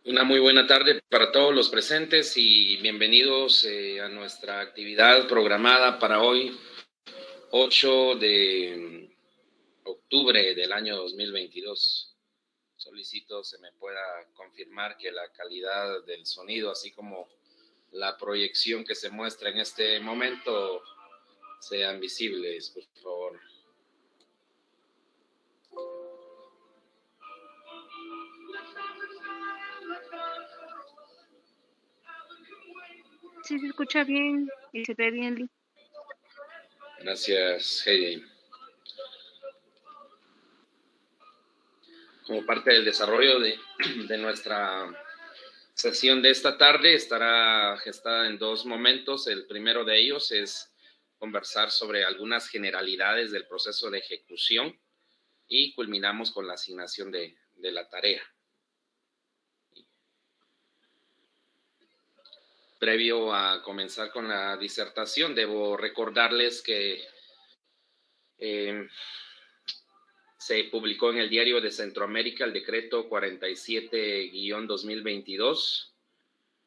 Una muy buena tarde para todos los presentes y bienvenidos a nuestra actividad programada para hoy, 8 de octubre del año 2022. Solicito se me pueda confirmar que la calidad del sonido, así como la proyección que se muestra en este momento, sean visibles, por favor. Sí, se escucha bien y se ve bien, Lee. Gracias, Heidi. Como parte del desarrollo de nuestra sesión de esta tarde, estará gestada en dos momentos. El primero de ellos es conversar sobre algunas generalidades del proceso de ejecución y culminamos con la asignación de la tarea. Previo a comenzar con la disertación, debo recordarles que se publicó en el Diario de Centroamérica el decreto 47-2022,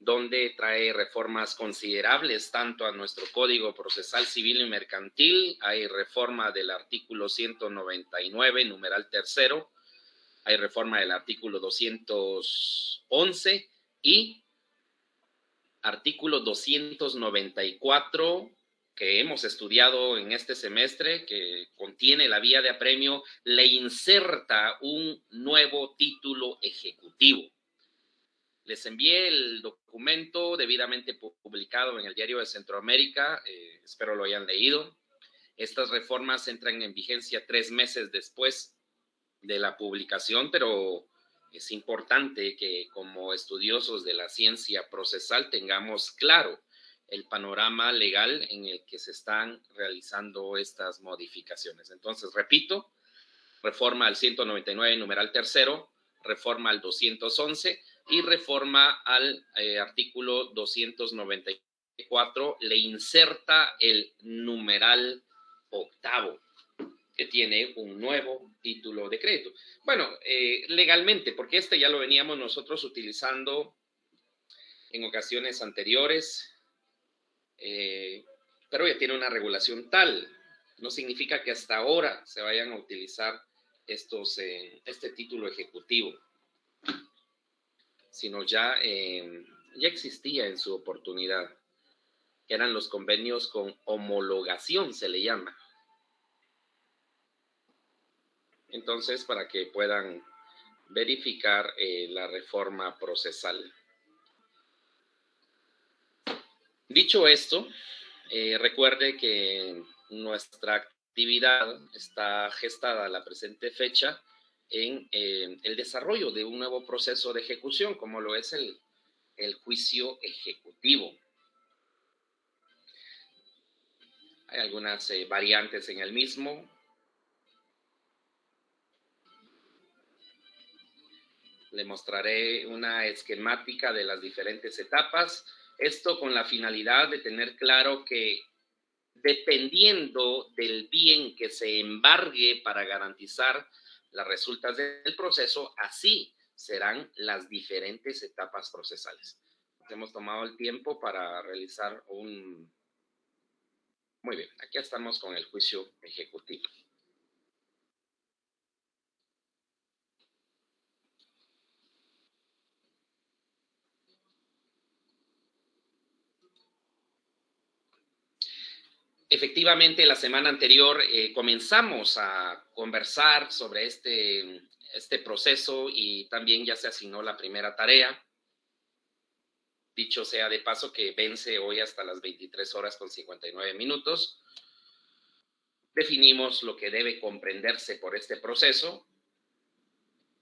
donde trae reformas considerables tanto a nuestro Código Procesal Civil y Mercantil. Hay reforma del artículo 199, numeral tercero, hay reforma del artículo 211 y artículo 294 que hemos estudiado en este semestre, que contiene la vía de apremio, le inserta un nuevo título ejecutivo. Les envié el documento debidamente publicado en el Diario de Centroamérica, espero lo hayan leído. Estas reformas entran en vigencia 3 meses después de la publicación, pero es importante que como estudiosos de la ciencia procesal tengamos claro el panorama legal en el que se están realizando estas modificaciones. Entonces, repito, reforma al 199, numeral tercero, reforma al 211 y reforma al artículo 294, le inserta el numeral octavo, que tiene un nuevo título de crédito. Bueno, legalmente, porque este ya lo veníamos nosotros utilizando en ocasiones anteriores, pero ya tiene una regulación tal. No significa que hasta ahora se vayan a utilizar este título ejecutivo, sino ya existía en su oportunidad, que eran los convenios con homologación, se le llama. Entonces, para que puedan verificar la reforma procesal. Dicho esto, recuerde que nuestra actividad está gestada a la presente fecha en el desarrollo de un nuevo proceso de ejecución, como lo es el juicio ejecutivo. Hay algunas variantes en el mismo. Le mostraré una esquemática de las diferentes etapas. Esto con la finalidad de tener claro que dependiendo del bien que se embargue para garantizar las resultas del proceso, así serán las diferentes etapas procesales. Hemos tomado el tiempo para realizar un... Muy bien, aquí estamos con el juicio ejecutivo. Efectivamente, la semana anterior comenzamos a conversar sobre este proceso y también ya se asignó la primera tarea. Dicho sea de paso que vence hoy hasta las 23 horas con 59 minutos. Definimos lo que debe comprenderse por este proceso.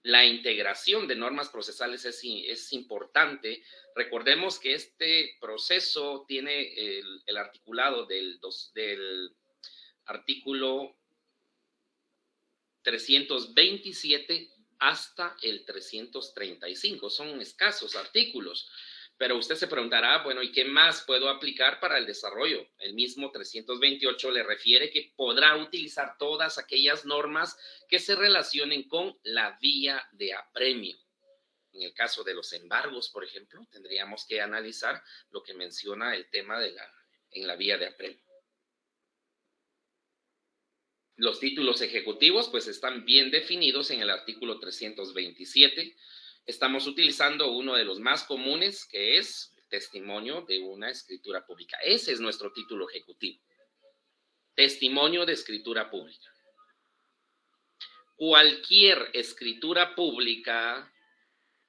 La integración de normas procesales es importante. Recordemos que este proceso tiene el articulado del artículo 327 hasta el 335. Son escasos artículos. Pero usted se preguntará, bueno, ¿y qué más puedo aplicar para el desarrollo? El mismo 328 le refiere que podrá utilizar todas aquellas normas que se relacionen con la vía de apremio. En el caso de los embargos, por ejemplo, tendríamos que analizar lo que menciona el tema en la vía de apremio. Los títulos ejecutivos pues están bien definidos en el artículo 327. Estamos utilizando uno de los más comunes, que es testimonio de una escritura pública. Ese es nuestro título ejecutivo. Testimonio de escritura pública. Cualquier escritura pública,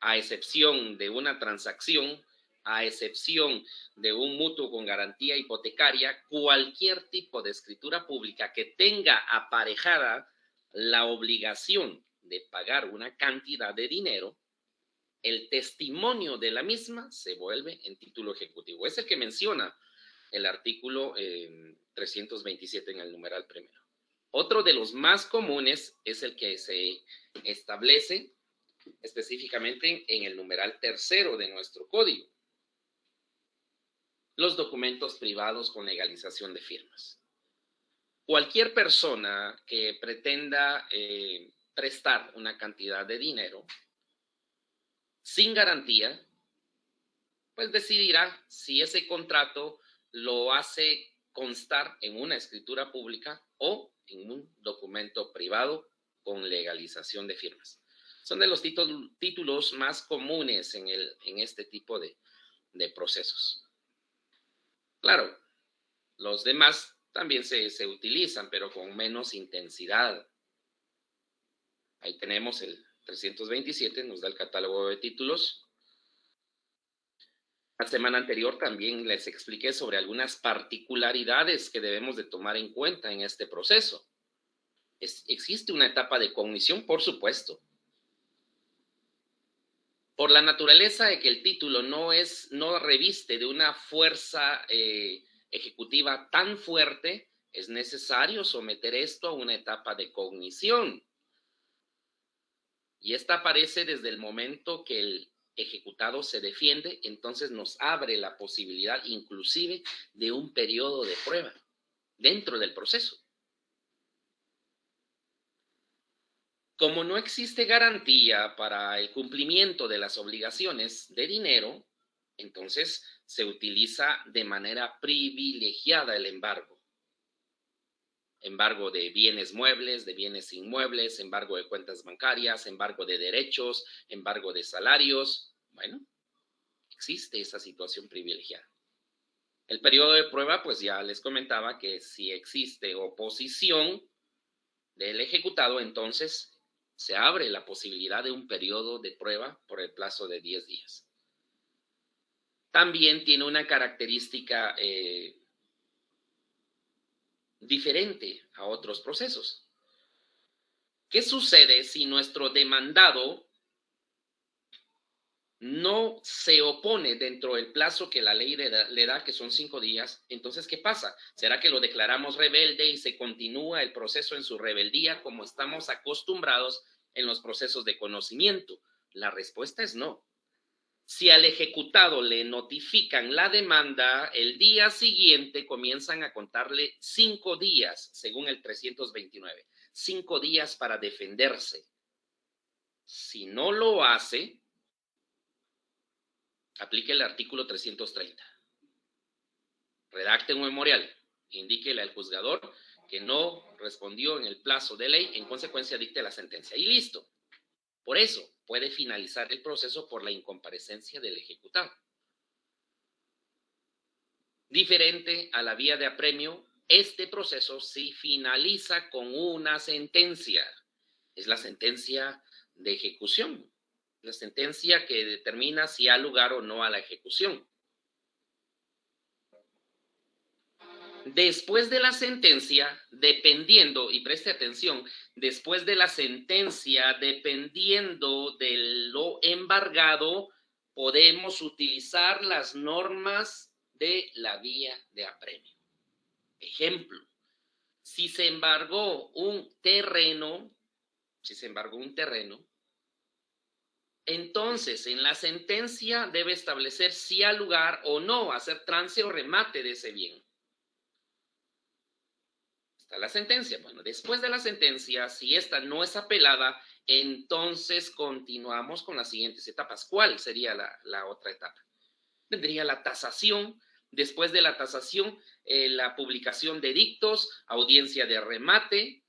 a excepción de una transacción, a excepción de un mutuo con garantía hipotecaria, cualquier tipo de escritura pública que tenga aparejada la obligación de pagar una cantidad de dinero, el testimonio de la misma se vuelve en título ejecutivo. Es el que menciona el artículo 327 en el numeral primero. Otro de los más comunes es el que se establece específicamente en el numeral tercero de nuestro código. Los documentos privados con legalización de firmas. Cualquier persona que pretenda prestar una cantidad de dinero sin garantía, pues decidirá si ese contrato lo hace constar en una escritura pública o en un documento privado con legalización de firmas. Son de los títulos más comunes en este tipo de procesos. Claro, los demás también se utilizan, pero con menos intensidad. Ahí tenemos el 327, nos da el catálogo de títulos. La semana anterior también les expliqué sobre algunas particularidades que debemos de tomar en cuenta en este proceso. Existe una etapa de cognición, por supuesto. Por la naturaleza de que el título no reviste de una fuerza ejecutiva tan fuerte, es necesario someter esto a una etapa de cognición. Y esta aparece desde el momento que el ejecutado se defiende, entonces nos abre la posibilidad inclusive de un periodo de prueba dentro del proceso. Como no existe garantía para el cumplimiento de las obligaciones de dinero, entonces se utiliza de manera privilegiada el embargo. Embargo de bienes muebles, de bienes inmuebles, embargo de cuentas bancarias, embargo de derechos, embargo de salarios. Bueno, existe esa situación privilegiada. El periodo de prueba, pues ya les comentaba que si existe oposición del ejecutado, entonces se abre la posibilidad de un periodo de prueba por el plazo de 10 días. También tiene una característica diferente a otros procesos. ¿Qué sucede si nuestro demandado no se opone dentro del plazo que la ley le da, que son 5 días? Entonces, ¿qué pasa? ¿Será que lo declaramos rebelde y se continúa el proceso en su rebeldía como estamos acostumbrados en los procesos de conocimiento? La respuesta es no. Si al ejecutado le notifican la demanda, el día siguiente comienzan a contarle 5 días, según el 329. 5 días para defenderse. Si no lo hace, aplique el artículo 330. Redacte un memorial. Indíquele al juzgador que no respondió en el plazo de ley, en consecuencia dicte la sentencia. Y listo. Por eso puede finalizar el proceso por la incomparecencia del ejecutado. Diferente a la vía de apremio, este proceso sí finaliza con una sentencia. Es la sentencia de ejecución. La sentencia que determina si ha lugar o no a la ejecución. Después de la sentencia, dependiendo, y preste atención, después de la sentencia, dependiendo de lo embargado, podemos utilizar las normas de la vía de apremio. Ejemplo, si se embargó un terreno, entonces en la sentencia debe establecer si ha lugar o no hacer trance o remate de ese bien. Está la sentencia. Bueno, después de la sentencia, si esta no es apelada, entonces continuamos con las siguientes etapas. ¿Cuál sería la otra etapa? Vendría la tasación. Después de la tasación, la publicación de dictos, audiencia de remate.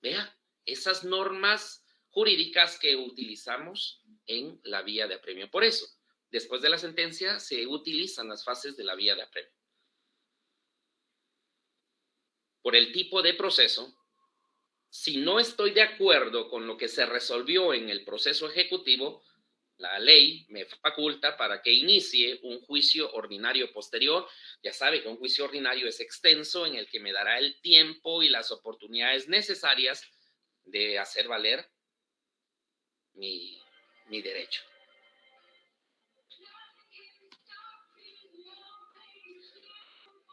Vea, esas normas jurídicas que utilizamos en la vía de apremio. Por eso, después de la sentencia, se utilizan las fases de la vía de apremio. Por el tipo de proceso, si no estoy de acuerdo con lo que se resolvió en el proceso ejecutivo, la ley me faculta para que inicie un juicio ordinario posterior. Ya sabe que un juicio ordinario es extenso, en el que me dará el tiempo y las oportunidades necesarias de hacer valer mi derecho.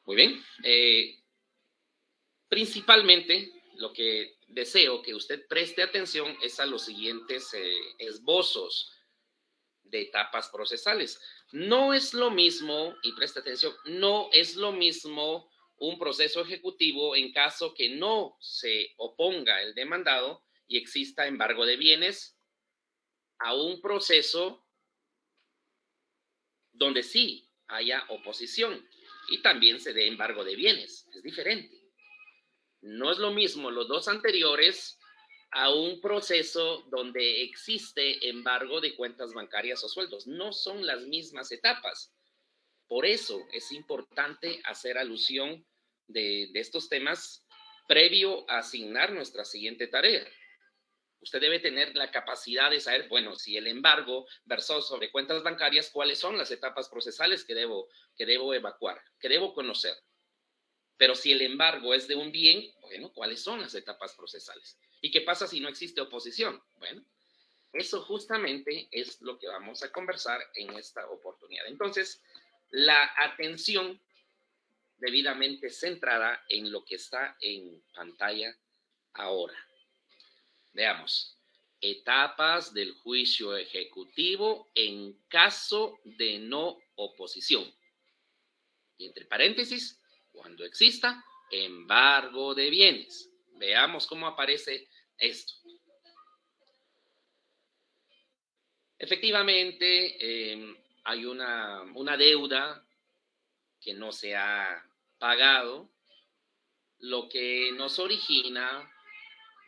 Muy bien. Principalmente, lo que deseo que usted preste atención es a los siguientes esbozos de etapas procesales. No es lo mismo, y preste atención, no es lo mismo un proceso ejecutivo en caso que no se oponga el demandado y exista embargo de bienes, a un proceso donde sí haya oposición y también se dé embargo de bienes. Es diferente. No es lo mismo los dos anteriores a un proceso donde existe embargo de cuentas bancarias o sueldos. No son las mismas etapas. Por eso es importante hacer alusión de estos temas previo a asignar nuestra siguiente tarea. Usted debe tener la capacidad de saber, bueno, si el embargo versó sobre cuentas bancarias, ¿cuáles son las etapas procesales que debo evacuar, que debo conocer? Pero si el embargo es de un bien, bueno, ¿cuáles son las etapas procesales? ¿Y qué pasa si no existe oposición? Bueno, eso justamente es lo que vamos a conversar en esta oportunidad. Entonces, la atención debidamente centrada en lo que está en pantalla ahora. Veamos. Etapas del juicio ejecutivo en caso de no oposición. Y entre paréntesis, cuando exista embargo de bienes. Veamos cómo aparece esto. Efectivamente, hay una deuda que no se ha pagado, lo que nos origina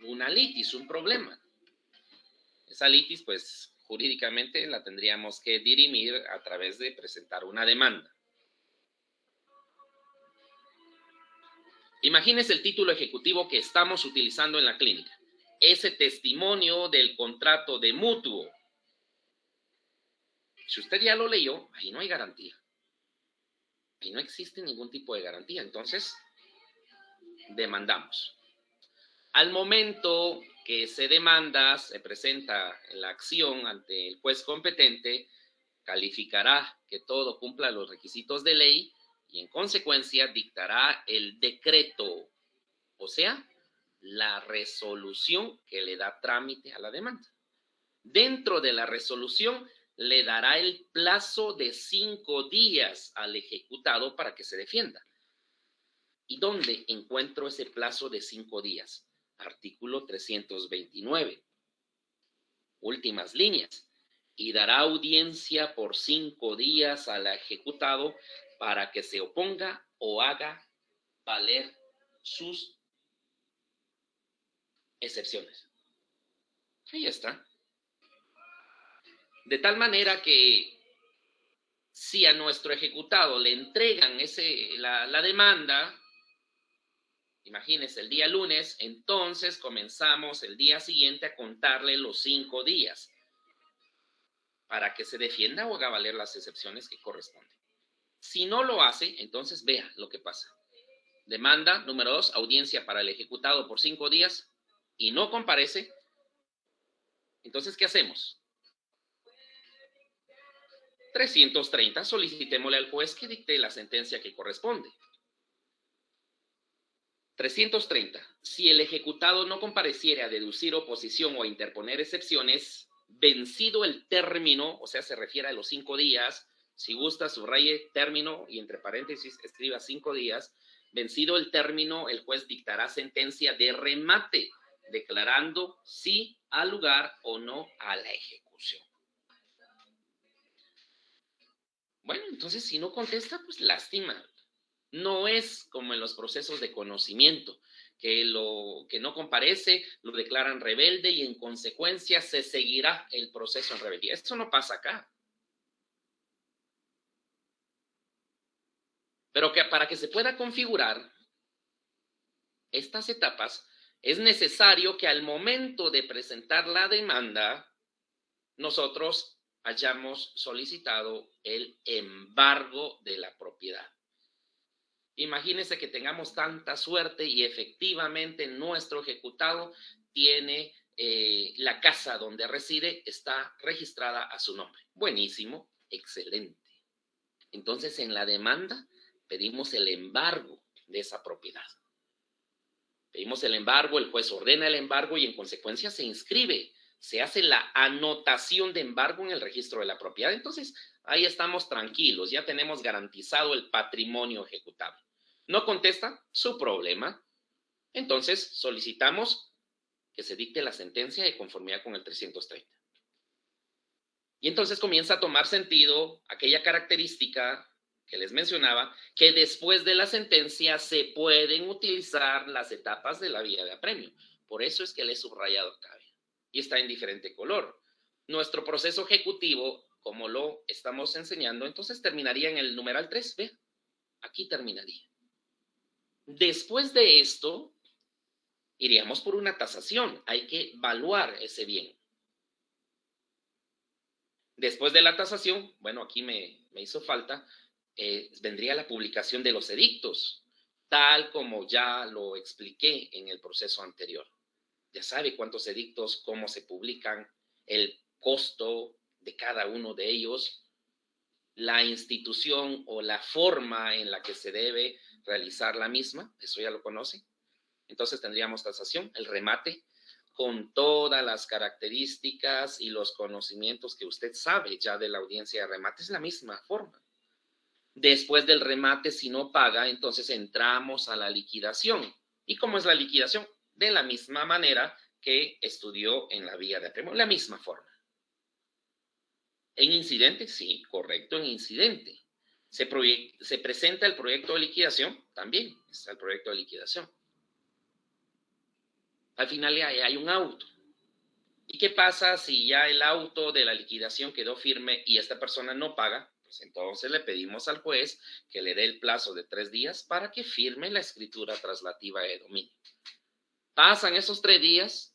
una litis, un problema. Esa litis, pues, jurídicamente la tendríamos que dirimir a través de presentar una demanda. Imagínese el título ejecutivo que estamos utilizando en la clínica. Ese testimonio del contrato de mutuo. Si usted ya lo leyó, ahí no hay garantía. Ahí no existe ningún tipo de garantía. Entonces, demandamos. Al momento que se demanda, se presenta la acción ante el juez competente, calificará que todo cumpla los requisitos de ley y en consecuencia dictará el decreto, o sea, la resolución que le da trámite a la demanda. Dentro de la resolución le dará el plazo de 5 días al ejecutado para que se defienda. ¿Y dónde encuentro ese plazo de 5 días? Artículo 329. Últimas líneas. Y dará audiencia por 5 días al ejecutado para que se oponga o haga valer sus excepciones. Ahí está. De tal manera que si a nuestro ejecutado le entregan la demanda, imagínense, el día lunes, entonces comenzamos el día siguiente a contarle los 5 días para que se defienda o haga valer las excepciones que corresponden. Si no lo hace, entonces vea lo que pasa. Demanda número 2, audiencia para el ejecutado por 5 días y no comparece. Entonces, ¿qué hacemos? 330, solicitémosle al juez que dicte la sentencia que corresponde. 330. Si el ejecutado no compareciere a deducir oposición o a interponer excepciones, vencido el término, o sea, se refiere a los 5 días, si gusta, subraye término y entre paréntesis escriba 5 días, vencido el término, el juez dictará sentencia de remate, declarando sí al lugar o no a la ejecución. Bueno, entonces si no contesta, pues lástima. No es como en los procesos de conocimiento, que lo que no comparece lo declaran rebelde y en consecuencia se seguirá el proceso en rebeldía. Esto no pasa acá. Pero que para que se pueda configurar estas etapas, es necesario que al momento de presentar la demanda, nosotros hayamos solicitado el embargo de la propiedad. Imagínense que tengamos tanta suerte y efectivamente nuestro ejecutado tiene la casa donde reside, está registrada a su nombre. Buenísimo, excelente. Entonces, en la demanda pedimos el embargo de esa propiedad. Pedimos el embargo, el juez ordena el embargo y en consecuencia se inscribe. Se hace la anotación de embargo en el registro de la propiedad. Entonces, ahí estamos tranquilos, ya tenemos garantizado el patrimonio ejecutable. No contesta, su problema. Entonces, solicitamos que se dicte la sentencia de conformidad con el 330. Y entonces comienza a tomar sentido aquella característica que les mencionaba, que después de la sentencia se pueden utilizar las etapas de la vía de apremio. Por eso es que le he subrayado acá. Y está en diferente color. Nuestro proceso ejecutivo, como lo estamos enseñando, entonces terminaría en el numeral 3. Ve, aquí terminaría. Después de esto, iríamos por una tasación. Hay que evaluar ese bien. Después de la tasación, bueno, aquí me hizo falta, vendría la publicación de los edictos, tal como ya lo expliqué en el proceso anterior. Ya sabe cuántos edictos, cómo se publican, el costo de cada uno de ellos, la institución o la forma en la que se debe realizar la misma, eso ya lo conoce. Entonces tendríamos tasación, el remate, con todas las características y los conocimientos que usted sabe ya de la audiencia de remate, es la misma forma. Después del remate, si no paga, entonces entramos a la liquidación. ¿Y cómo es la liquidación? De la misma manera que estudió en la vía de apremio, la misma forma. En incidente, sí, correcto, en incidente. Se presenta el proyecto de liquidación, también está el proyecto de liquidación. Al final hay un auto. ¿Y qué pasa si ya el auto de la liquidación quedó firme y esta persona no paga? Pues entonces le pedimos al juez que le dé el plazo de 3 días para que firme la escritura traslativa de dominio. Pasan esos 3 días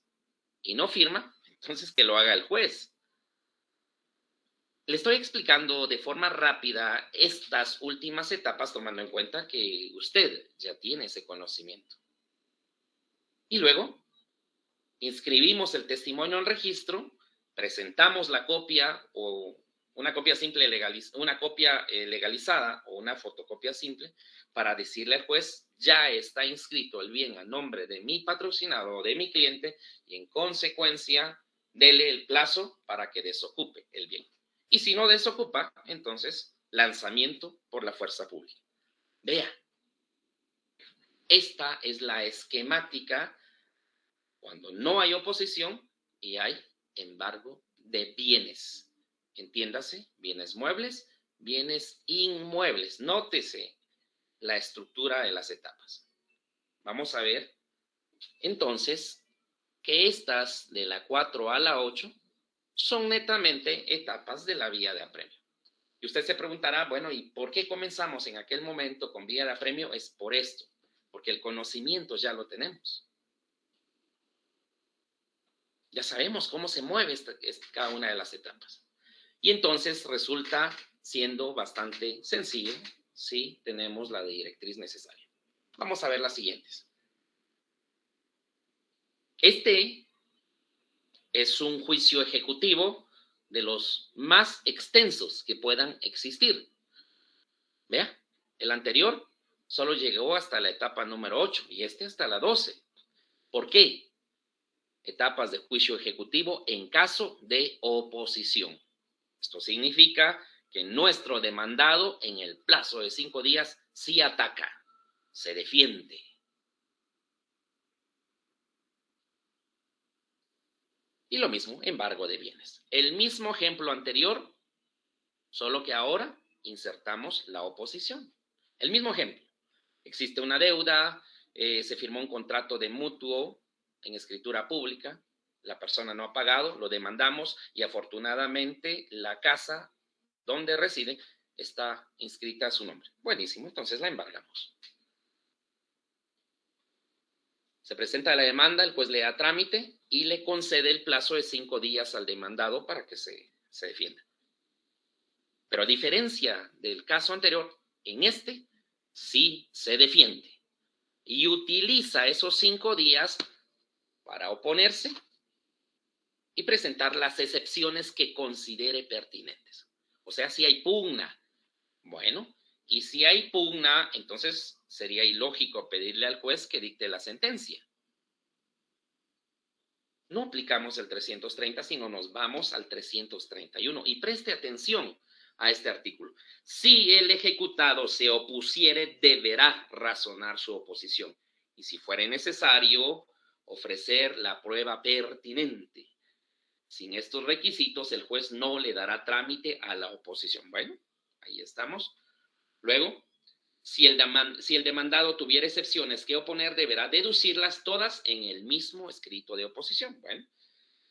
y no firma, entonces que lo haga el juez. Le estoy explicando de forma rápida estas últimas etapas tomando en cuenta que usted ya tiene ese conocimiento. Y luego inscribimos el testimonio en registro, presentamos la copia o una copia simple una copia legalizada o una fotocopia simple para decirle al juez, ya está inscrito el bien a nombre de mi patrocinado o de mi cliente y en consecuencia dele el plazo para que desocupe el bien. Y si no desocupa, entonces lanzamiento por la fuerza pública. Vea, esta es la esquemática cuando no hay oposición y hay embargo de bienes. Entiéndase, bienes muebles, bienes inmuebles. Nótese la estructura de las etapas. Vamos a ver, entonces, que estas de la 4 a la 8 son netamente etapas de la vía de apremio. Y usted se preguntará, bueno, ¿y por qué comenzamos en aquel momento con vía de apremio? Es por esto, porque el conocimiento ya lo tenemos. Ya sabemos cómo se mueve cada una de las etapas. Y entonces resulta siendo bastante sencillo si tenemos la directriz necesaria. Vamos a ver las siguientes. Este es un juicio ejecutivo de los más extensos que puedan existir. Vea, el anterior solo llegó hasta la etapa número 8 y este hasta la 12. ¿Por qué? Etapas de juicio ejecutivo en caso de oposición. Esto significa que nuestro demandado en el plazo de 5 días sí ataca. se defiende. Y lo mismo, embargo de bienes. El mismo ejemplo anterior, solo que ahora insertamos la oposición. El mismo ejemplo. Existe una deuda, se firmó un contrato de mutuo en escritura pública, la persona no ha pagado, lo demandamos y afortunadamente la casa donde reside está inscrita a su nombre. Buenísimo, entonces la embargamos. Se presenta la demanda, el juez le da trámite y le concede el plazo de 5 días al demandado para que se defienda. Pero a diferencia del caso anterior, en este sí se defiende y utiliza esos 5 días para oponerse y presentar las excepciones que considere pertinentes. O sea, si hay pugna, bueno, y si hay pugna, entonces sería ilógico pedirle al juez que dicte la sentencia. No aplicamos el 330, sino nos vamos al 331. Y preste atención a este artículo. Si el ejecutado se opusiere, deberá razonar su oposición. Y si fuere necesario, ofrecer la prueba pertinente. Sin estos requisitos, el juez no le dará trámite a la oposición. Bueno, ahí estamos. Luego, si el demandado tuviera excepciones que oponer, deberá deducirlas todas en el mismo escrito de oposición. Bueno,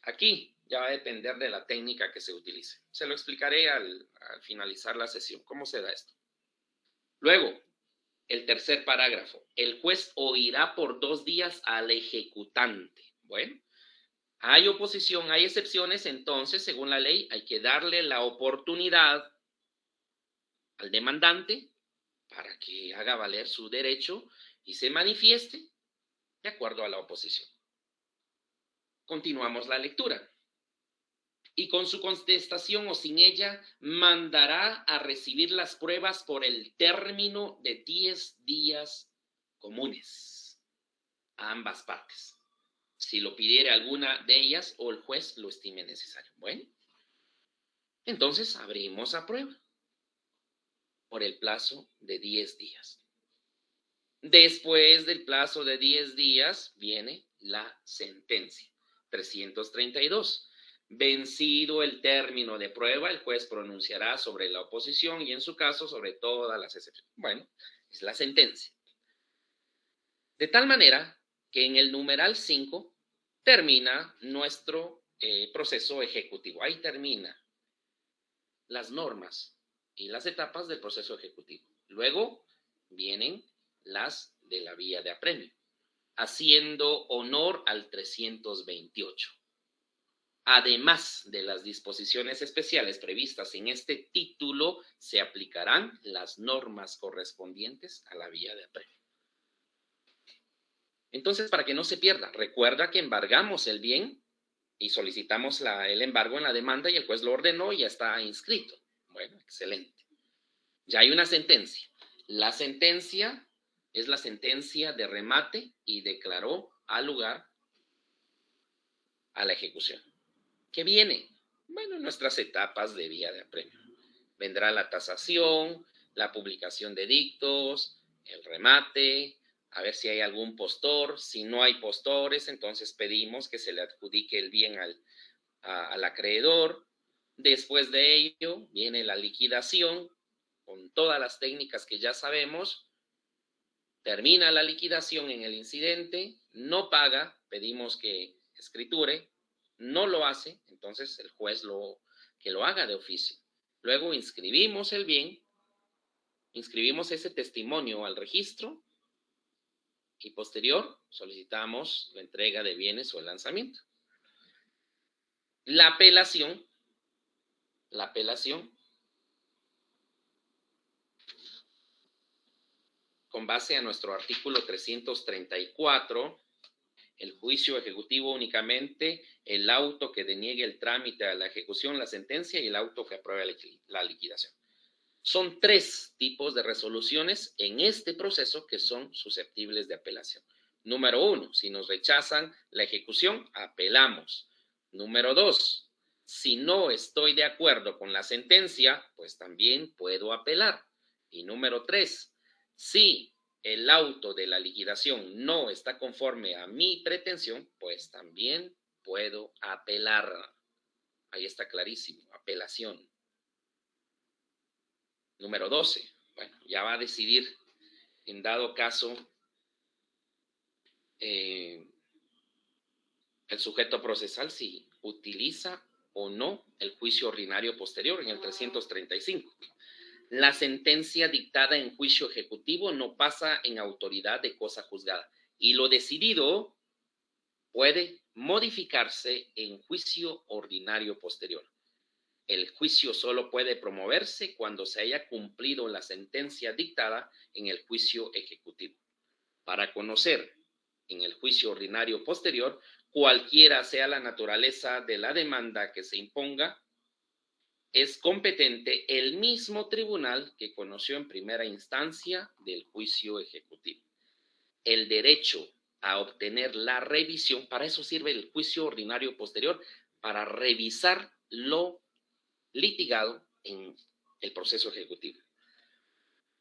aquí ya va a depender de la técnica que se utilice. Se lo explicaré al finalizar la sesión, cómo se da esto. Luego, el tercer parágrafo. El juez oirá por 2 días al ejecutante. Bueno, hay oposición, hay excepciones, entonces, según la ley, hay que darle la oportunidad al demandante para que haga valer su derecho y se manifieste de acuerdo a la oposición. Continuamos la lectura. Y con su contestación o sin ella, mandará a recibir las pruebas por el término de 10 días comunes a ambas partes, si lo pidiere alguna de ellas o el juez lo estime necesario. Bueno, entonces abrimos a prueba por el plazo de 10 días. Después del plazo de 10 días viene la sentencia. 332. Vencido el término de prueba, el juez pronunciará sobre la oposición y en su caso sobre todas las excepciones. Bueno, es la sentencia. De tal manera que en el numeral 5 termina nuestro proceso ejecutivo. Ahí termina las normas y las etapas del proceso ejecutivo. Luego vienen las de la vía de apremio, haciendo honor al 328. Además de las disposiciones especiales previstas en este título, se aplicarán las normas correspondientes a la vía de apremio. Entonces, para que no se pierda, recuerda que embargamos el bien y solicitamos el embargo en la demanda y el juez lo ordenó y ya está inscrito. Bueno, excelente. Ya hay una sentencia. La sentencia es la sentencia de remate y declaró al lugar a la ejecución. ¿Qué viene? Bueno, nuestras etapas de vía de apremio. Vendrá la tasación, la publicación de dictos, el remate, a ver si hay algún postor. Si no hay postores, entonces pedimos que se le adjudique el bien al acreedor. Después de ello viene la liquidación con todas las técnicas que ya sabemos. Termina la liquidación en el incidente, no paga, pedimos que escriture, no lo hace, entonces el juez que lo haga de oficio. Luego inscribimos el bien, inscribimos ese testimonio al registro y posterior solicitamos la entrega de bienes o el lanzamiento. La apelación, con base a nuestro artículo 334, el juicio ejecutivo únicamente, el auto que deniegue el trámite a la ejecución, la sentencia y el auto que apruebe la liquidación. Son 3 tipos de resoluciones en este proceso que son susceptibles de apelación. Número 1, si nos rechazan la ejecución, apelamos. Número 2, si no estoy de acuerdo con la sentencia, pues también puedo apelar. Y número 3, si el auto de la liquidación no está conforme a mi pretensión, pues también puedo apelar. Ahí está clarísimo, apelación. Número 12. Bueno, ya va a decidir, en dado caso, el sujeto procesal si utiliza o no el juicio ordinario posterior en el 335. La sentencia dictada en juicio ejecutivo no pasa en autoridad de cosa juzgada y lo decidido puede modificarse en juicio ordinario posterior. El juicio solo puede promoverse cuando se haya cumplido la sentencia dictada en el juicio ejecutivo. Para conocer en el juicio ordinario posterior, cualquiera sea la naturaleza de la demanda que se imponga, es competente el mismo tribunal que conoció en primera instancia del juicio ejecutivo. El derecho a obtener la revisión, para eso sirve el juicio ordinario posterior, para revisar lo litigado en el proceso ejecutivo.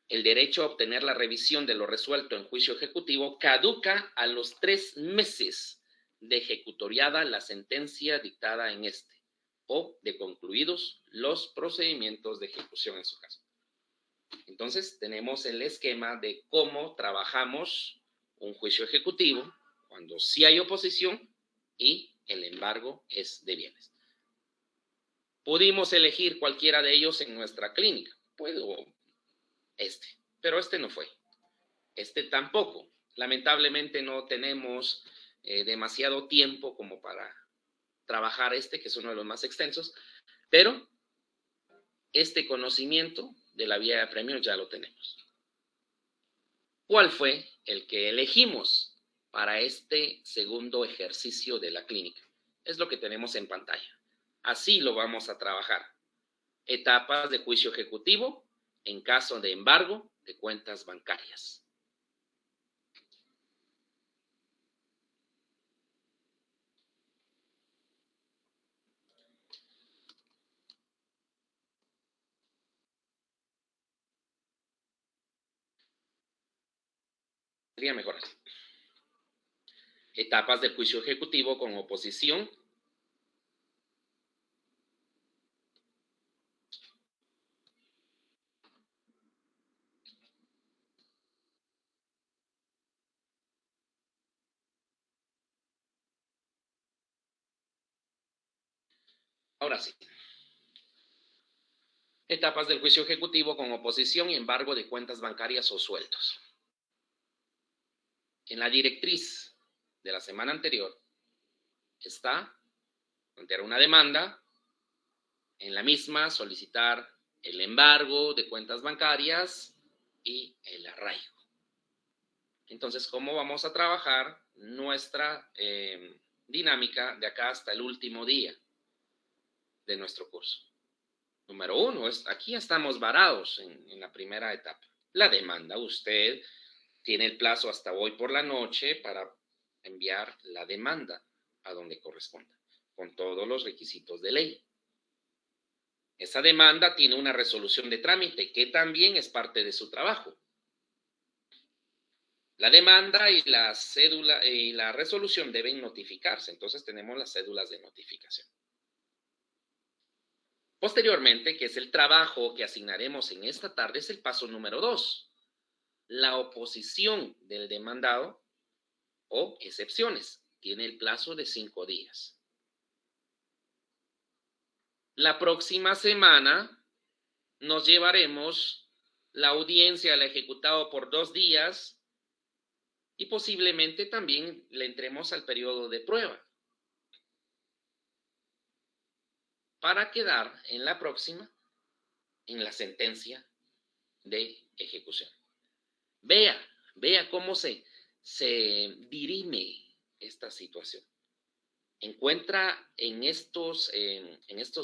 El derecho a obtener la revisión de lo resuelto en juicio ejecutivo caduca a los 3 meses de ejecutoriada la sentencia dictada en este o de concluidos los procedimientos de ejecución en su caso. Entonces, tenemos el esquema de cómo trabajamos un juicio ejecutivo cuando sí hay oposición y el embargo es de bienes. Pudimos elegir cualquiera de ellos en nuestra clínica, pero este no fue. Este tampoco. Lamentablemente no tenemos demasiado tiempo como para trabajar que es uno de los más extensos, pero este conocimiento de la vía de apremio ya lo tenemos. ¿Cuál fue el que elegimos para este segundo ejercicio de la clínica? Es lo que tenemos en pantalla. Así lo vamos a trabajar. Etapas de juicio ejecutivo en caso de embargo de cuentas bancarias. Sería mejor así. Etapas del juicio ejecutivo con oposición. Ahora sí. Etapas del juicio ejecutivo con oposición y embargo de cuentas bancarias o sueltos. En la directriz de la semana anterior está plantear una demanda, en la misma solicitar el embargo de cuentas bancarias y el arraigo. Entonces, ¿cómo vamos a trabajar nuestra dinámica de acá hasta el último día de nuestro curso? Número 1, aquí estamos varados en la primera etapa. La demanda, usted tiene el plazo hasta hoy por la noche para enviar la demanda a donde corresponda, con todos los requisitos de ley. Esa demanda tiene una resolución de trámite que también es parte de su trabajo. La demanda y la cédula y la resolución deben notificarse, entonces tenemos las cédulas de notificación. Posteriormente, que es el trabajo que asignaremos en esta tarde, es el paso número 2, la oposición del demandado o excepciones. Tiene el plazo de 5 días. La próxima semana nos llevaremos la audiencia al ejecutado por 2 días y posiblemente también le entremos al periodo de prueba para quedar en la próxima en la sentencia de ejecución. Vea cómo se dirime esta situación. Encuentra en estos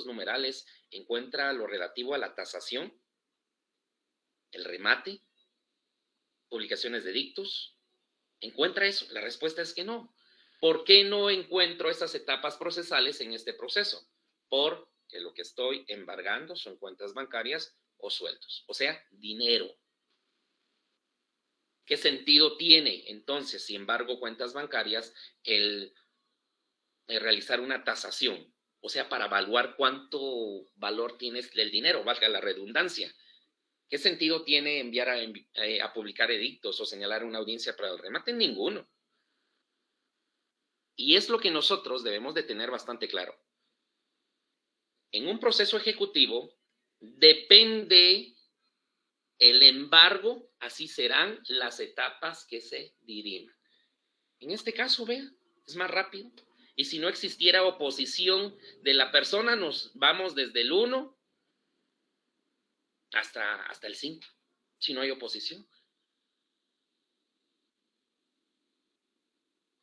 numerales, encuentra lo relativo a la tasación, el remate, publicaciones de dictos. ¿Encuentra eso? La respuesta es que no. ¿Por qué no encuentro esas etapas procesales en este proceso? Porque lo que estoy embargando son cuentas bancarias o sueldos, o sea, dinero. ¿Qué sentido tiene entonces, si embargo cuentas bancarias, el realizar una tasación? O sea, para evaluar cuánto valor tiene el dinero, valga la redundancia. ¿Qué sentido tiene enviar a publicar edictos o señalar una audiencia para el remate? Ninguno. Y es lo que nosotros debemos de tener bastante claro. En un proceso ejecutivo depende el embargo, así serán las etapas que se diriman. En este caso, vean, es más rápido. Y si no existiera oposición de la persona, nos vamos desde el 1 hasta el 5, si no hay oposición.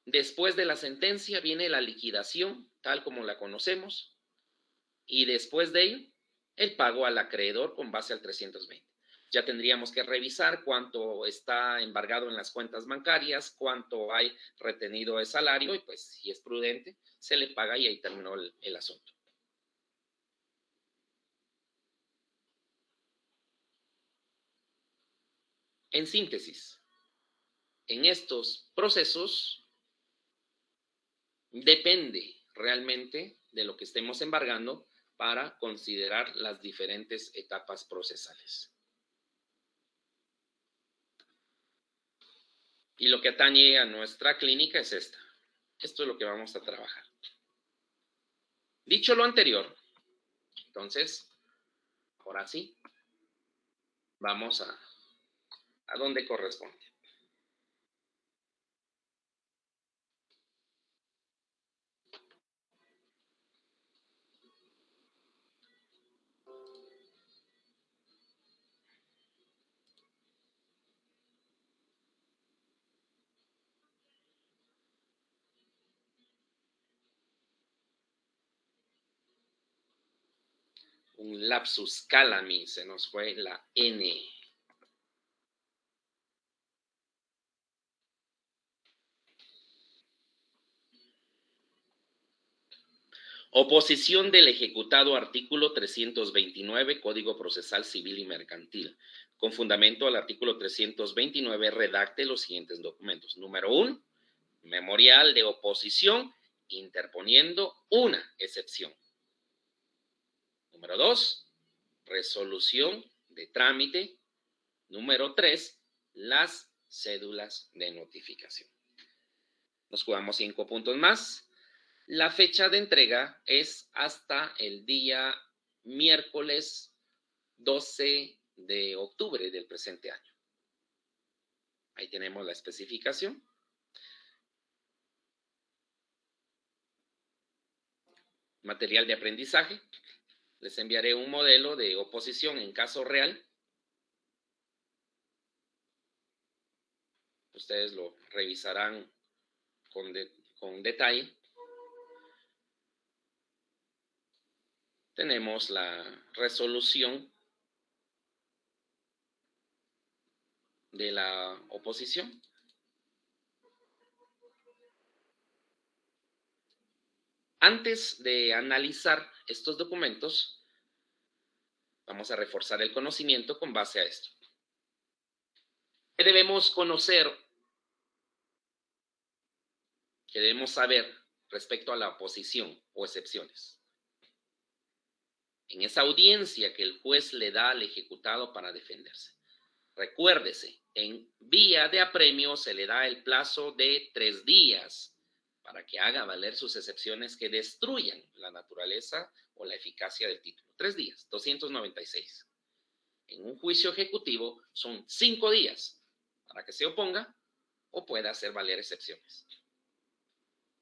Después de la sentencia viene la liquidación, tal como la conocemos, y después de ello, el pago al acreedor con base al 320. Ya tendríamos que revisar cuánto está embargado en las cuentas bancarias, cuánto hay retenido de salario, y pues si es prudente, se le paga y ahí terminó el asunto. En síntesis, en estos procesos depende realmente de lo que estemos embargando para considerar las diferentes etapas procesales. Y lo que atañe a nuestra clínica es esta. Esto es lo que vamos a trabajar. Dicho lo anterior, entonces, ahora sí, vamos a donde corresponde. Un lapsus calami, se nos fue la N. Oposición del ejecutado artículo 329, Código Procesal Civil y Mercantil. Con fundamento al artículo 329, redacte los siguientes documentos. Número 1, memorial de oposición, interponiendo una excepción. Número 2, resolución de trámite. Número 3, las cédulas de notificación. Nos jugamos 5 puntos más. La fecha de entrega es hasta el día miércoles 12 de octubre del presente año. Ahí tenemos la especificación. Material de aprendizaje. Les enviaré un modelo de oposición en caso real. Ustedes lo revisarán con detalle. Tenemos la resolución de la oposición. Antes de analizar estos documentos, vamos a reforzar el conocimiento con base a esto. ¿Qué debemos conocer? ¿Qué debemos saber respecto a la oposición o excepciones? En esa audiencia que el juez le da al ejecutado para defenderse. Recuérdese, en vía de apremio se le da el plazo de 3 días para que haga valer sus excepciones que destruyan la naturaleza o la eficacia del título. 3 días, 296. En un juicio ejecutivo son 5 días para que se oponga o pueda hacer valer excepciones.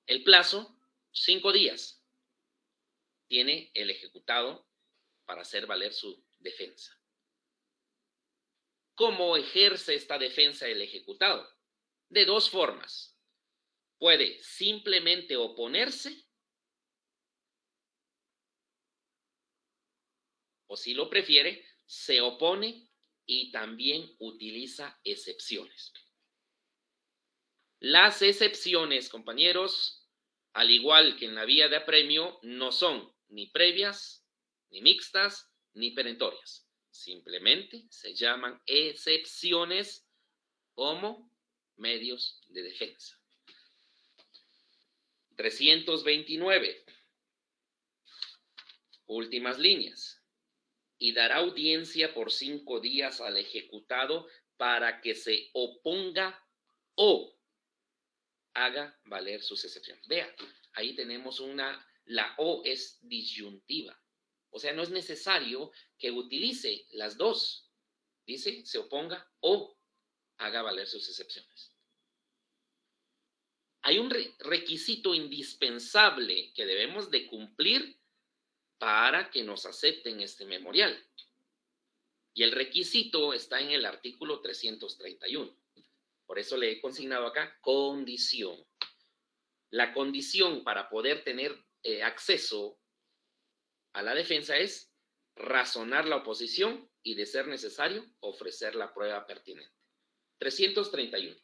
El plazo, 5 días, tiene el ejecutado para hacer valer su defensa. ¿Cómo ejerce esta defensa el ejecutado? De 2 formas. Puede simplemente oponerse o, si lo prefiere, se opone y también utiliza excepciones. Las excepciones, compañeros, al igual que en la vía de apremio, no son ni previas, ni mixtas, ni perentorias. Simplemente se llaman excepciones como medios de defensa. 329. Últimas líneas. Y dará audiencia por 5 días al ejecutado para que se oponga o haga valer sus excepciones. Vea, ahí tenemos la O es disyuntiva. O sea, no es necesario que utilice las dos. Dice, se oponga o haga valer sus excepciones. Hay un requisito indispensable que debemos de cumplir para que nos acepten este memorial. Y el requisito está en el artículo 331. Por eso le he consignado acá condición. La condición para poder tener acceso a la defensa es razonar la oposición y, de ser necesario, ofrecer la prueba pertinente. 331.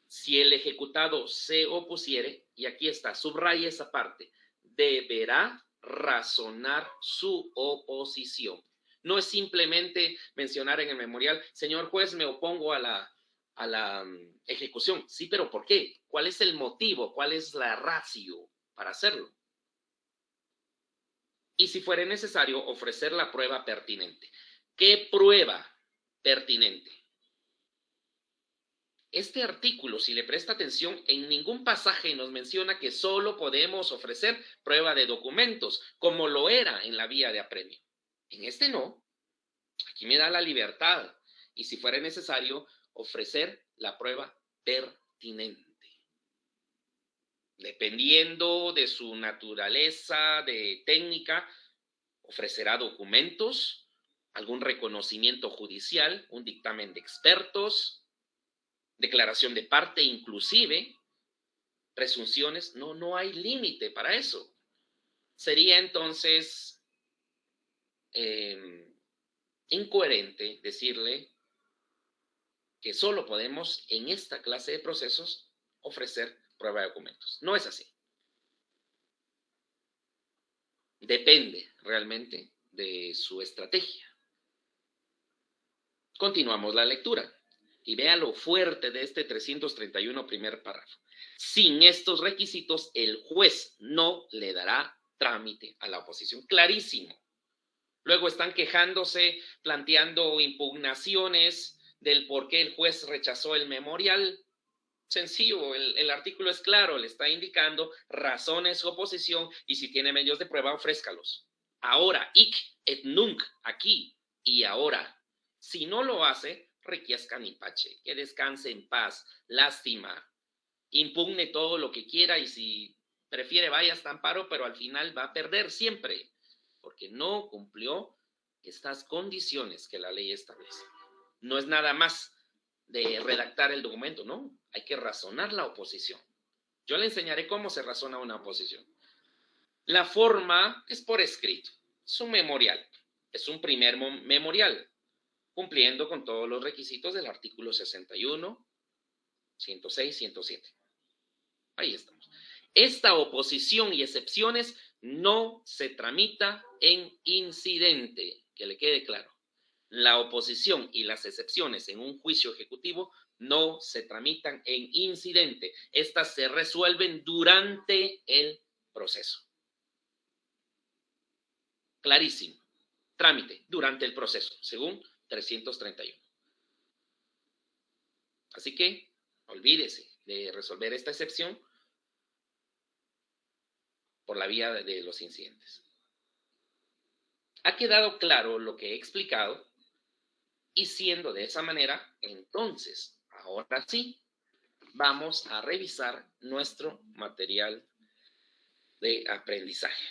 Si el ejecutado se opusiere, y aquí está, subraya esa parte, deberá razonar su oposición. No es simplemente mencionar en el memorial, señor juez, me opongo a la ejecución. Sí, pero ¿por qué? ¿Cuál es el motivo? ¿Cuál es la ratio para hacerlo? Y si fuera necesario, ofrecer la prueba pertinente. ¿Qué prueba pertinente? Este artículo, si le presta atención, en ningún pasaje nos menciona que solo podemos ofrecer prueba de documentos, como lo era en la vía de apremio. En este no. Aquí me da la libertad. Y si fuera necesario, ofrecer la prueba pertinente. Dependiendo de su naturaleza de técnica, ofrecerá documentos, algún reconocimiento judicial, un dictamen de expertos, declaración de parte, inclusive presunciones. No hay límite para eso. Sería entonces incoherente decirle que solo podemos en esta clase de procesos ofrecer prueba de documentos. No es así. Depende realmente de su estrategia. Continuamos la lectura y vea lo fuerte de este 331 primer párrafo. Sin estos requisitos, el juez no le dará trámite a la oposición. Clarísimo. Luego están quejándose, planteando impugnaciones del por qué el juez rechazó el memorial. Sencillo, el artículo es claro, le está indicando razones su oposición y si tiene medios de prueba, ofrézcalos. Ahora, hic et nunc, aquí y ahora. Si no lo hace, requiesca ni pache, que descanse en paz, lástima, impugne todo lo que quiera y si prefiere vaya hasta amparo, pero al final va a perder siempre, porque no cumplió estas condiciones que la ley establece. No es nada más de redactar el documento, no, hay que razonar la oposición. Yo le enseñaré cómo se razona una oposición. La forma es por escrito, es un memorial, es un primer memorial, cumpliendo con todos los requisitos del artículo 61, 106, 107. Ahí estamos. Esta oposición y excepciones no se tramita en incidente, que le quede claro. La oposición y las excepciones en un juicio ejecutivo no se tramitan en incidente. Estas se resuelven durante el proceso. Clarísimo. Trámite durante el proceso, según 331. Así que olvídese de resolver esta excepción por la vía de los incidentes. ¿Ha quedado claro lo que he explicado? Y siendo de esa manera, entonces, ahora sí, vamos a revisar nuestro material de aprendizaje.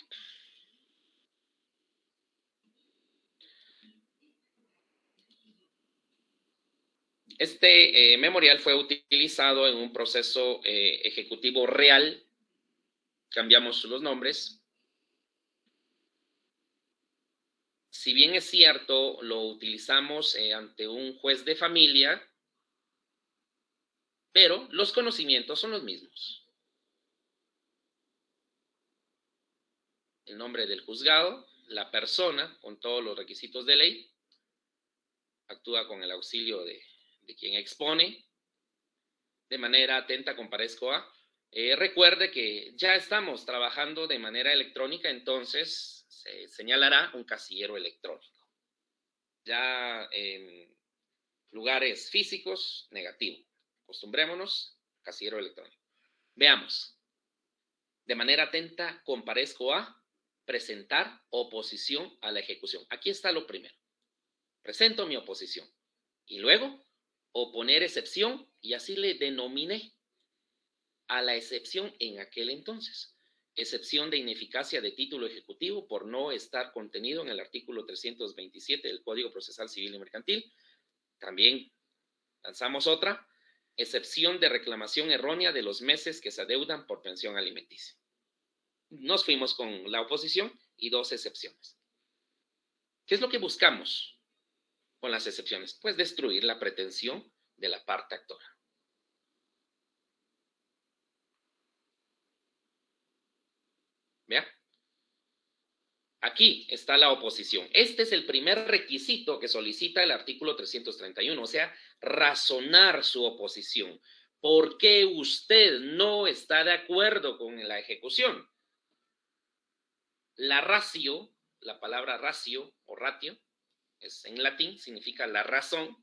Este memorial fue utilizado en un proceso ejecutivo real. Cambiamos los nombres. Si bien es cierto, lo utilizamos ante un juez de familia, pero los conocimientos son los mismos. El nombre del juzgado, la persona con todos los requisitos de ley, actúa con el auxilio de de quien expone. De manera atenta comparezco a. Recuerde que ya estamos trabajando de manera electrónica, entonces se señalará un casillero electrónico. Ya en lugares físicos, negativo. Acostumbrémonos, casillero electrónico. Veamos. De manera atenta comparezco a presentar oposición a la ejecución. Aquí está lo primero. Presento mi oposición. Y luego, oponer excepción, y así le denominé a la excepción en aquel entonces. Excepción de ineficacia de título ejecutivo por no estar contenido en el artículo 327 del Código Procesal Civil y Mercantil. También lanzamos otra, excepción de reclamación errónea de los meses que se adeudan por pensión alimenticia. Nos fuimos con la oposición y 2 excepciones. ¿Qué es lo que buscamos con las excepciones? Pues destruir la pretensión de la parte actora. ¿Vea? Aquí está la oposición. Este es el primer requisito que solicita el artículo 331, o sea, razonar su oposición. ¿Por qué usted no está de acuerdo con la ejecución? La ratio, la palabra ratio o ratio, es en latín, significa la razón.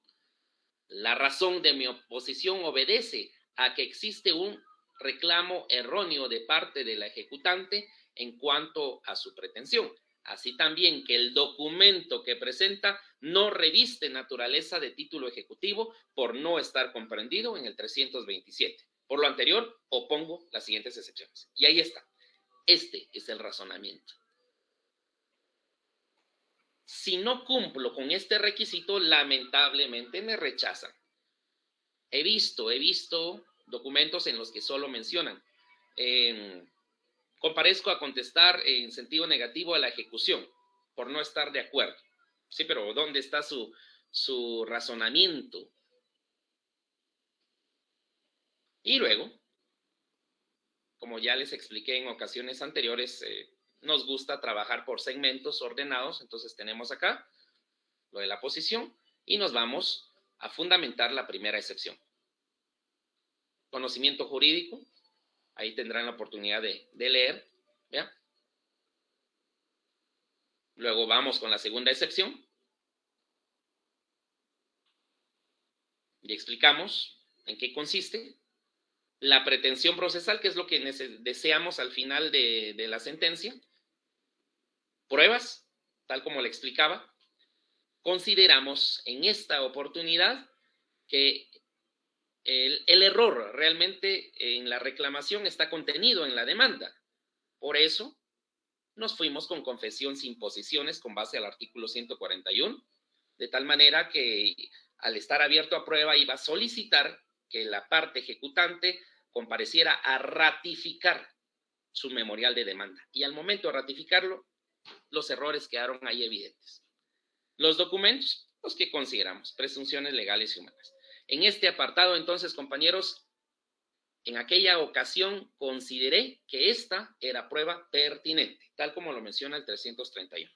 La razón de mi oposición obedece a que existe un reclamo erróneo de parte de la ejecutante en cuanto a su pretensión. Así también que el documento que presenta no reviste naturaleza de título ejecutivo por no estar comprendido en el 327. Por lo anterior, opongo las siguientes excepciones. Y ahí está. Este es el razonamiento. Si no cumplo con este requisito, lamentablemente me rechazan. He visto documentos en los que solo mencionan, comparezco a contestar en sentido negativo a la ejecución por no estar de acuerdo. Sí, pero ¿dónde está su razonamiento? Y luego, como ya les expliqué en ocasiones anteriores, nos gusta trabajar por segmentos ordenados. Entonces tenemos acá lo de la posición y nos vamos a fundamentar la primera excepción. Conocimiento jurídico, ahí tendrán la oportunidad de leer, ¿ya? Luego vamos con la segunda excepción y explicamos en qué consiste. La pretensión procesal, que es lo que deseamos al final de la sentencia. Pruebas, tal como le explicaba. Consideramos en esta oportunidad que el error realmente en la reclamación está contenido en la demanda. Por eso nos fuimos con confesión sin posiciones con base al artículo 141, de tal manera que al estar abierto a prueba iba a solicitar que la parte ejecutante compareciera a ratificar su memorial de demanda. Y al momento de ratificarlo, los errores quedaron ahí evidentes. Los documentos, los que consideramos, presunciones legales y humanas. En este apartado, entonces, compañeros, en aquella ocasión consideré que esta era prueba pertinente, tal como lo menciona el 331.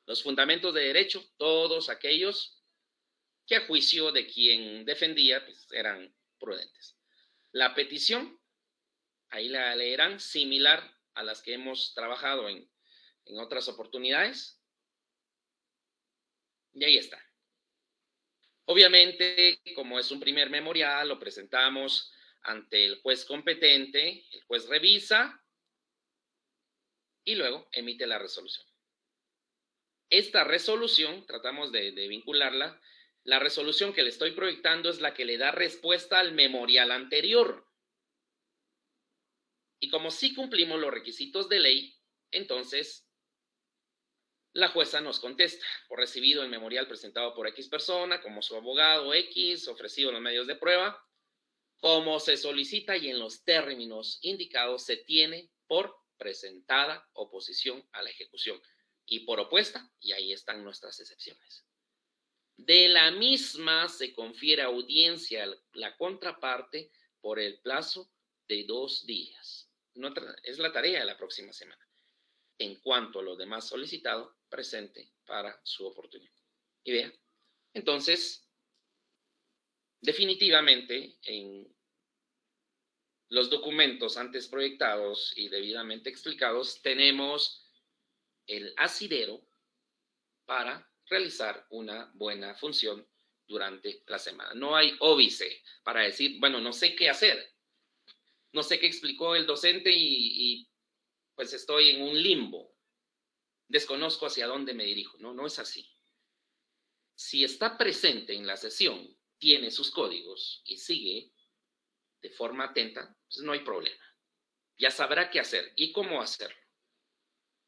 Los fundamentos de derecho, todos aquellos que a juicio de quien defendía, pues, eran prudentes. La petición, ahí la leerán, similar a las que hemos trabajado en otras oportunidades. Y ahí está. Obviamente, como es un primer memorial, lo presentamos ante el juez competente, el juez revisa y luego emite la resolución. Esta resolución, tratamos de vincularla, la resolución que le estoy proyectando es la que le da respuesta al memorial anterior. Y como sí cumplimos los requisitos de ley, entonces la jueza nos contesta, por recibido el memorial presentado por X persona, como su abogado X, ofrecido en los medios de prueba, como se solicita y en los términos indicados se tiene por presentada oposición a la ejecución y por opuesta, y ahí están nuestras excepciones. De la misma se confiere audiencia a la contraparte por el plazo de 2 días. Es la tarea de la próxima semana. En cuanto a lo demás solicitado, presente para su oportunidad. Y vean, entonces, Definitivamente, en los documentos antes proyectados y debidamente explicados, tenemos el asidero para realizar una buena función durante la semana. No hay óbice para decir, bueno, no sé qué hacer, no sé qué explicó el docente y pues estoy en un limbo, desconozco hacia dónde me dirijo. No, no es así. Si está presente en la sesión, tiene sus códigos y sigue de forma atenta, pues no hay problema. Ya sabrá qué hacer y cómo hacerlo.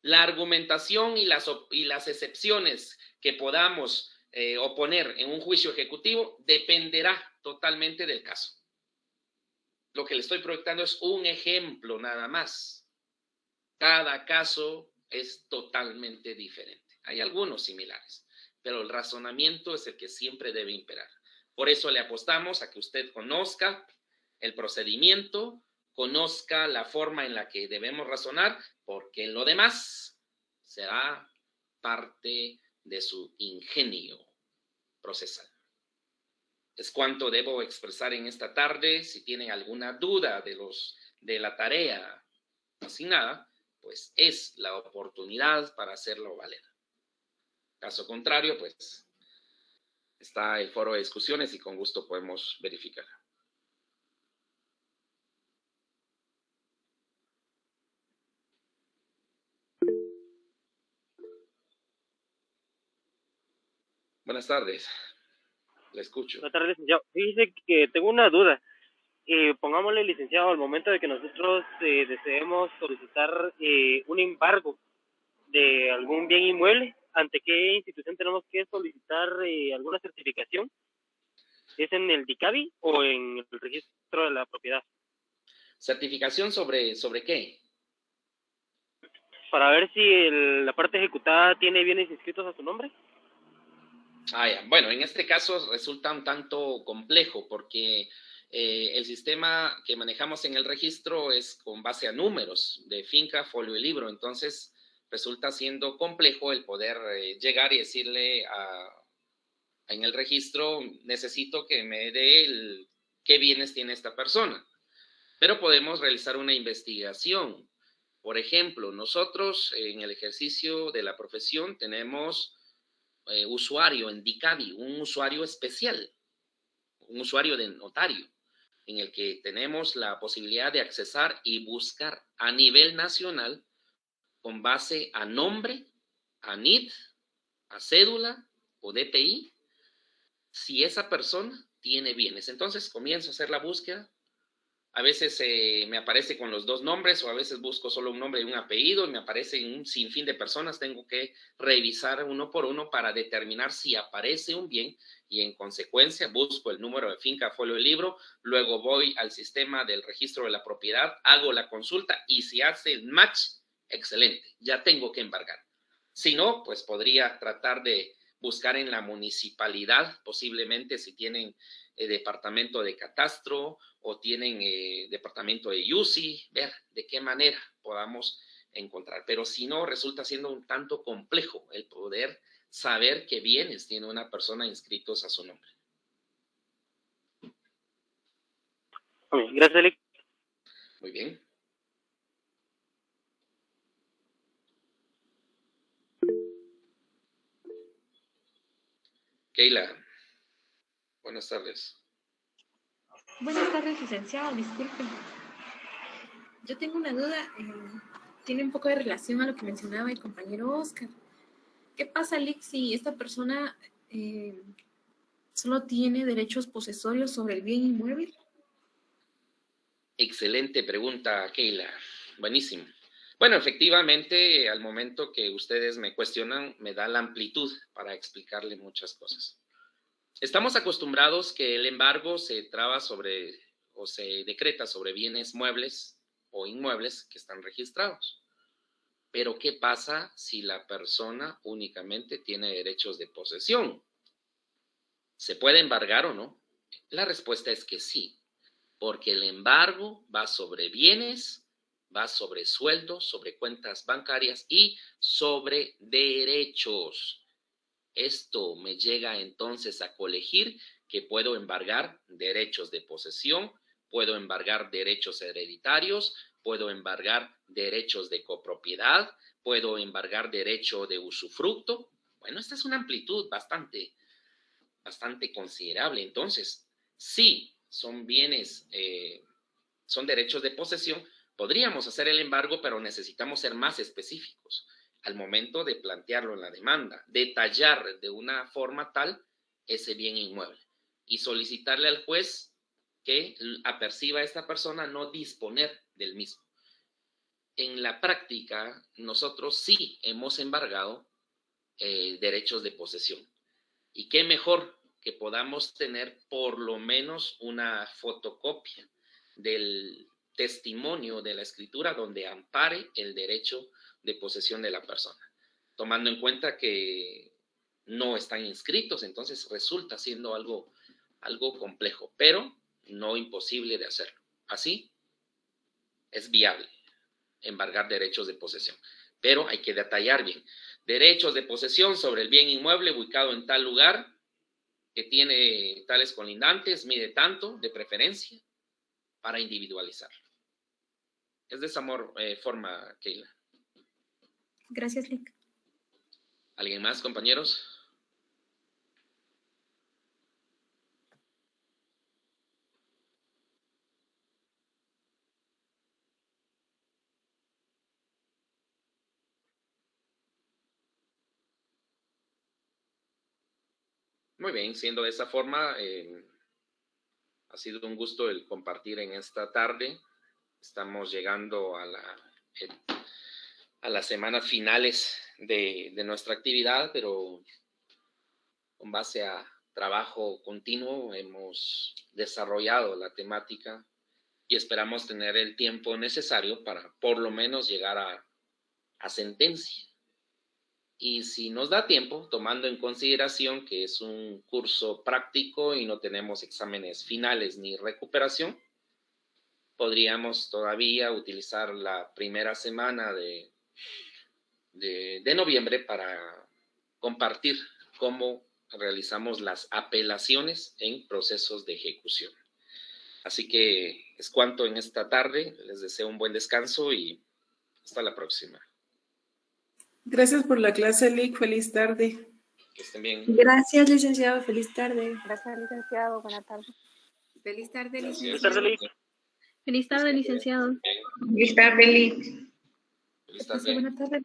La argumentación y las excepciones que podamos oponer en un juicio ejecutivo dependerá totalmente del caso. Lo que le estoy proyectando es un ejemplo nada más. Cada caso es totalmente diferente. Hay algunos similares, pero el razonamiento es el que siempre debe imperar. Por eso le apostamos a que usted conozca el procedimiento, conozca la forma en la que debemos razonar, porque lo demás será parte de su ingenio procesal. Es cuanto debo expresar en esta tarde. Si tienen alguna duda de la tarea asignada, pues es la oportunidad para hacerlo valer. Caso contrario, pues está el foro de discusiones y con gusto podemos verificar. Buenas tardes, le escucho. Buenas tardes, licenciado. Fíjese que tengo una duda. Pongámosle, licenciado, al momento de que nosotros deseemos solicitar un embargo de algún bien inmueble, ¿ante qué institución tenemos que solicitar alguna certificación? ¿Es en el DICABI o en el registro de la propiedad? ¿Certificación sobre qué? Para ver si la parte ejecutada tiene bienes inscritos a su nombre. Ya. Bueno, en este caso resulta un tanto complejo porque el sistema que manejamos en el registro es con base a números de finca, folio y libro. Entonces resulta siendo complejo el poder llegar y decirle en el registro, necesito que me dé qué bienes tiene esta persona. Pero podemos realizar una investigación. Por ejemplo, nosotros en el ejercicio de la profesión tenemos usuario en DICABI, un usuario especial, un usuario de notario, en el que tenemos la posibilidad de accesar y buscar a nivel nacional con base a nombre, a NID, a cédula o DPI, si esa persona tiene bienes. Entonces comienzo a hacer la búsqueda. A veces me aparece con los dos nombres o a veces busco solo un nombre y un apellido y me aparecen un sinfín de personas. Tengo que revisar uno por uno para determinar si aparece un bien y en consecuencia busco el número de finca, folio y libro. Luego voy al sistema del registro de la propiedad, hago la consulta y si hace el match, excelente, ya tengo que embargar. Si no, pues podría tratar de buscar en la municipalidad, posiblemente si tienen departamento de catastro o tienen departamento de UCI, ver de qué manera podamos encontrar. Pero si no, resulta siendo un tanto complejo el poder saber qué bienes tiene una persona inscritos a su nombre. Gracias, Alex. Muy bien. Keila, buenas tardes. Buenas tardes, licenciado, disculpe. Yo tengo una duda, tiene un poco de relación a lo que mencionaba el compañero Oscar. ¿Qué pasa, Alex, si esta persona solo tiene derechos posesorios sobre el bien inmueble? Excelente pregunta, Keila. Buenísimo. Bueno, efectivamente, al momento que ustedes me cuestionan, me da la amplitud para explicarle muchas cosas. Estamos acostumbrados que el embargo se traba sobre o se decreta sobre bienes muebles o inmuebles que están registrados. Pero, ¿qué pasa si la persona únicamente tiene derechos de posesión? ¿Se puede embargar o no? La respuesta es que sí, porque el embargo va sobre bienes, va sobre sueldos, sobre cuentas bancarias y sobre derechos. Esto me llega entonces a colegir que puedo embargar derechos de posesión, puedo embargar derechos hereditarios, puedo embargar derechos de copropiedad, puedo embargar derecho de usufructo. Bueno, esta es una amplitud bastante considerable. Entonces, sí, son bienes, son derechos de posesión. Podríamos hacer el embargo, pero necesitamos ser más específicos al momento de plantearlo en la demanda, detallar de una forma tal ese bien inmueble y solicitarle al juez que aperciba a esta persona no disponer del mismo. En la práctica, nosotros sí hemos embargado derechos de posesión. Y qué mejor que podamos tener por lo menos una fotocopia del testimonio de la escritura donde ampare el derecho de posesión de la persona, tomando en cuenta que no están inscritos, entonces resulta siendo algo complejo, pero no imposible de hacerlo. Así es viable embargar derechos de posesión, pero hay que detallar bien. Derechos de posesión sobre el bien inmueble ubicado en tal lugar, que tiene tales colindantes, mide tanto, de preferencia, para individualizarlo. Es de esa forma, Keila. Gracias, Lic. ¿Alguien más, compañeros? Muy bien, siendo de esa forma, ha sido un gusto el compartir en esta tarde. Estamos llegando a las semanas finales de nuestra actividad, pero con base a trabajo continuo hemos desarrollado la temática y esperamos tener el tiempo necesario para por lo menos llegar a sentencia. Y si nos da tiempo, tomando en consideración que es un curso práctico y no tenemos exámenes finales ni recuperación, podríamos todavía utilizar la primera semana de noviembre para compartir cómo realizamos las apelaciones en procesos de ejecución. Así que es cuanto en esta tarde. Les deseo un buen descanso y hasta la próxima. Gracias por la clase, Lic. Feliz tarde. Que estén bien. Gracias, licenciado. Feliz tarde. Gracias, licenciado. Buenas tardes. Feliz tarde, Gracias. licenciado. Feliz tarde, licenciado. Feliz tarde, Lic. Feliz tarde. Buenas tardes.